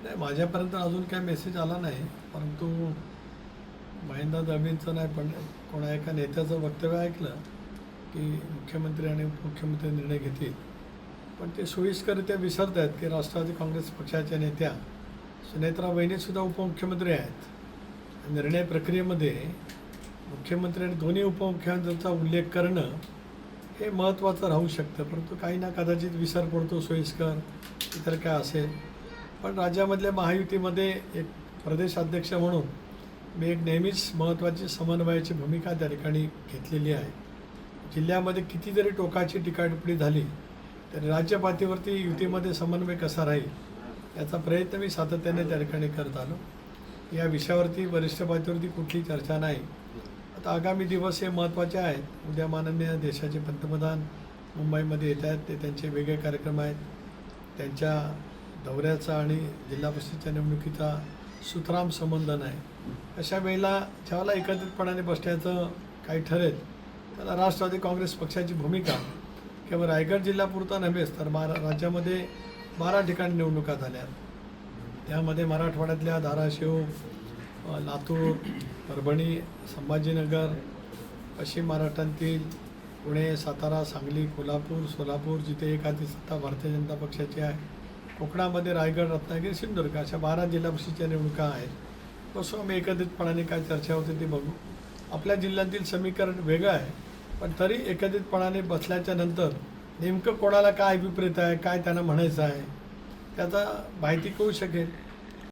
नाही, माझ्यापर्यंत अजून काही मेसेज आला नाही, परंतु महेंद्र दळवींचं नाही पण कोणा एका नेत्याचं वक्तव्य ऐकलं की मुख्यमंत्री आणि उपमुख्यमंत्री निर्णय घेतील, पण ते सोयीस्कररित्या विसरत आहेत की राष्ट्रवादी काँग्रेस पक्षाच्या नेत्या सुनेत्रा वहिनीसुद्धा उपमुख्यमंत्री आहेत. निर्णय प्रक्रियेमध्ये मुख्यमंत्री आणि दोन्ही उपमुख्यमंत्र्यांचा उल्लेख करणं हे महत्त्वाचं राहू शकतं, परंतु काही ना कदाचित विसर पडतो, सोयीस्कर इतर काय असेल. पण राज्यामधल्या महायुतीमध्ये एक प्रदेशाध्यक्ष म्हणून मी एक नेहमीच महत्त्वाची समन्वयाची भूमिका त्या ठिकाणी घेतलेली आहे. जिल्ह्यामध्ये किती जरी टोकाची टीकाटिप्पणी झाली तरी राज्य पातळीवरती युतीमध्ये समन्वय कसा राहील याचा प्रयत्न मी सातत्याने त्या ठिकाणी करत आलो. या विषयावरती वरिष्ठ पातळीवरती कुठली चर्चा नाही. आता आगामी दिवस हे महत्त्वाचे आहेत. उद्या माननीय देशाचे पंतप्रधान मुंबईमध्ये येत आहेत, ते त्यांचे वेगळे कार्यक्रम आहेत. त्यांच्या दौऱ्याचा आणि जिल्हा परिषदेच्या निवडणुकीचा सुतराम संबंध नाही. अशा वेळेला ज्यावेळेला एकत्रितपणाने बसण्याचं काही ठरेल त्याला राष्ट्रवादी काँग्रेस पक्षाची भूमिका केवळ रायगड जिल्ह्यापुरता नव्हेच तर राज्यामध्ये 12 ठिकाणी निवडणुका झाल्या. त्यामध्ये मराठवाड्यातल्या धाराशिव, लातूर, परभणी, संभाजीनगर, पश्चिम महाराष्ट्रातील पुणे, सातारा, सांगली, कोल्हापूर, सोलापूर जिथे एखादी सत्ता भारतीय जनता पक्षाची आहे, कोकणामध्ये रायगड, रत्नागिरी, सिंधुदुर्ग अशा 12 जिल्हा परिषदेच्या निवडणुका आहेत. बसू आम्ही एकत्रितपणाने काय चर्चा होते ती बघू. आपल्या जिल्ह्यातील समीकरण वेगळं आहे, पण तरी एकत्रितपणाने बसल्याच्या नंतर नेमकं कोणाला काय अभिप्रेत आहे, काय त्यांना म्हणायचं आहे त्याचा माहिती कळू शकेल.